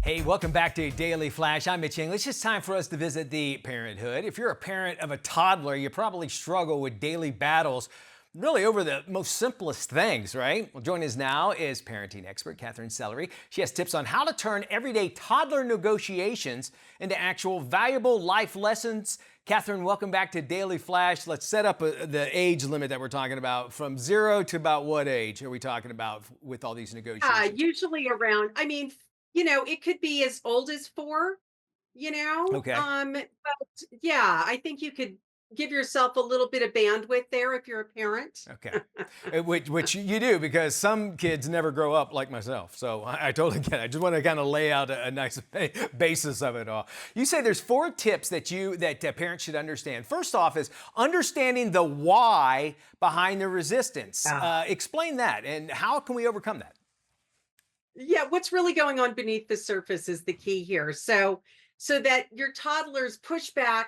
Hey, welcome back to Daily Flash. I'm Mitch English. It's time for us to visit the Parenthood. If you're a parent of a toddler, you probably struggle with daily battles really over the most simplest things, right? Well, joining us now is parenting expert Katherine Sellery. She has tips on how to turn everyday toddler negotiations into actual valuable life lessons. Katherine, welcome back to Daily Flash. Let's set up the age limit that we're talking about. From 0 to about what age are we talking about with all these negotiations? Usually around, it could be as old as 4, Okay. but yeah, I think you could give yourself a little bit of bandwidth there if you're a parent. Okay. Which you do because some kids never grow up like myself. So I totally get it. I just want to kind of lay out a nice basis of it all. You say there's 4 tips that parents should understand. First off is understanding the why behind the resistance. Yeah. Explain that and how can we overcome that? Yeah, what's really going on beneath the surface is the key here. So that your toddler's pushback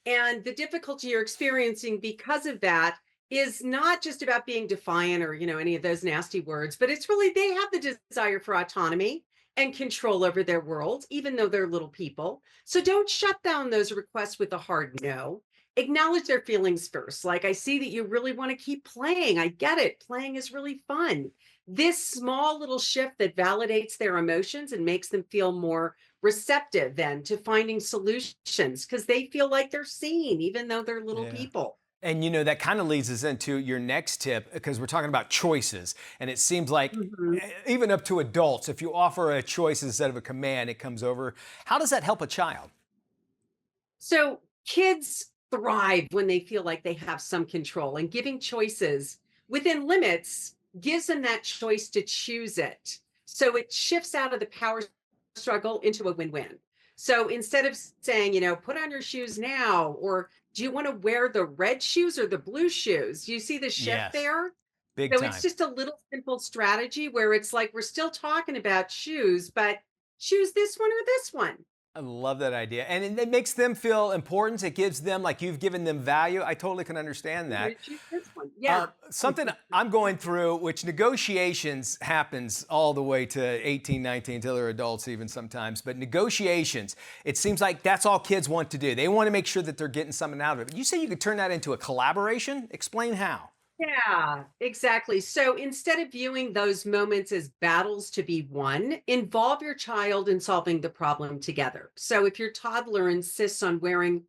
and the difficulty you're experiencing because of that is not just about being defiant or, any of those nasty words, but it's really they have the desire for autonomy and control over their world, even though they're little people. So don't shut down those requests with a hard no. Acknowledge their feelings first. Like, I see that you really want to keep playing. I get it. Playing is really fun. This small little shift that validates their emotions and makes them feel more receptive then to finding solutions because they feel like they're seen, even though they're little Yeah. people. And that kind of leads us into your next tip because we're talking about choices. And it seems like Mhm. even up to adults, if you offer a choice instead of a command, it comes over. How does that help a child? So kids thrive when they feel like they have some control, and giving choices within limits gives them that choice to choose it. So it shifts out of the power struggle into a win win. So instead of saying, put on your shoes now, or do you want to wear the red shoes or the blue shoes? Do you see the shift Yes, there? big So it's time. just a little simple strategy where it's like we're still talking about shoes, but choose this one or this one. I love that idea. And it makes them feel important. It gives them, like you've given them value. I totally can understand I'm going that. to choose this one. Yeah. Something I'm going through, which negotiations happens all the way to 18, 19, until they're adults even sometimes. But negotiations, it seems like that's all kids want to do. They want to make sure that they're getting something out of it. You say you could turn that into a collaboration? Explain how. Yeah, exactly. So instead of viewing those moments as battles to be won, involve your child in solving the problem together. So if your toddler insists on wearing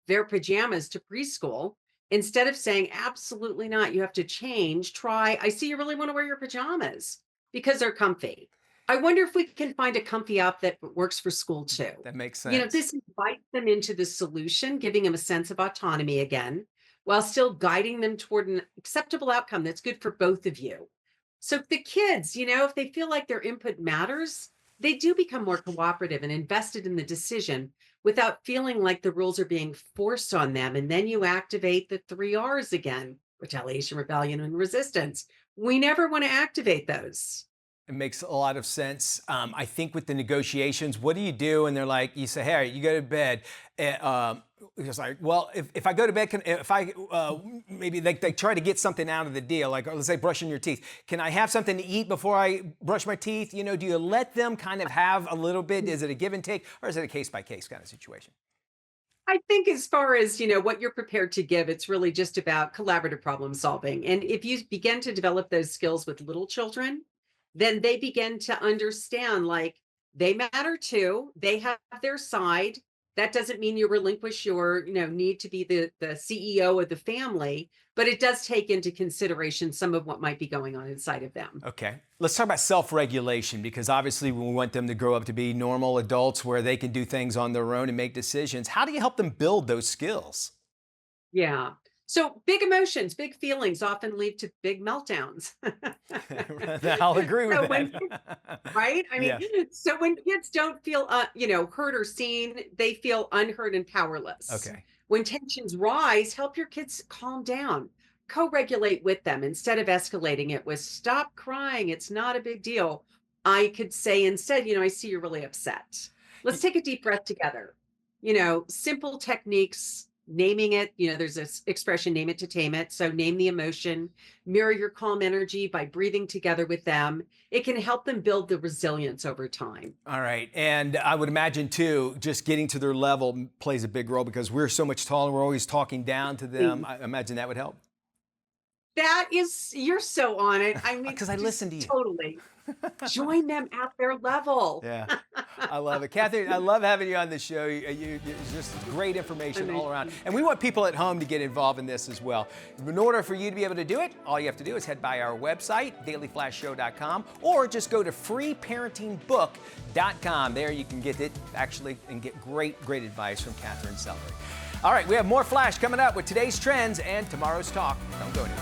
their pajamas to preschool, instead of saying, absolutely not, you have to change, try, I see you really want to wear your pajamas because they're comfy. I wonder if we can find a comfy outfit that works for school too. That makes sense. This invites them into the solution, giving them a sense of autonomy again, while still guiding them toward an acceptable outcome that's good for both of you. So the kids, if they feel like their input matters, they do become more cooperative and invested in the decision without feeling like the rules are being forced on them. And then you activate the 3 R's again: retaliation, rebellion, and resistance. We never want to activate those. It makes a lot of sense. I think with the negotiations, what do you do? And they're like, you say, hey, all right, you go to bed. It's like, well, if I go to bed, if I maybe they try to get something out of the deal, like let's say brushing your teeth. Can I have something to eat before I brush my teeth? Do you let them kind of have a little bit? Is it a give and take, or is it a case by case kind of situation? I think as far as, what you're prepared to give, it's really just about collaborative problem solving. And if you begin to develop those skills with little children, then they begin to understand like they matter too. They have their side. That doesn't mean you relinquish your, need to be the CEO of the family, but it does take into consideration some of what might be going on inside of them. Okay. Let's talk about self-regulation because obviously we want them to grow up to be normal adults where they can do things on their own and make decisions. How do you help them build those skills? Yeah. So big emotions, big feelings often lead to big meltdowns. I'll agree with So when that. right? I mean, Yeah. so when kids don't feel, heard or seen, they feel unheard and powerless. Okay. When tensions rise, help your kids calm down. Co-regulate with them instead of escalating it with "stop crying, it's not a big deal." I could say instead, "I see you're really upset. Let's Y- take a deep breath together." Simple techniques naming it, there's this expression, name it to tame it. So name the emotion, mirror your calm energy by breathing together with them. It can help them build the resilience over time. All right. And I would imagine, too, just getting to their level plays a big role because we're so much taller. We're always talking down to them. I imagine that would help. You're so on it. I mean, Because I listen to you. Totally. Join them at their level. Yeah, I love it. Katherine, I love having you on the show. It's just great information all around. And we want people at home to get involved in this as well. In order for you to be able to do it, all you have to do is head by our website, dailyflashshow.com, or just go to freeparentingbook.com. There you can get it actually and get great advice from Katherine Sellery. All right, we have more Flash coming up with today's trends and tomorrow's talk. Don't go anywhere.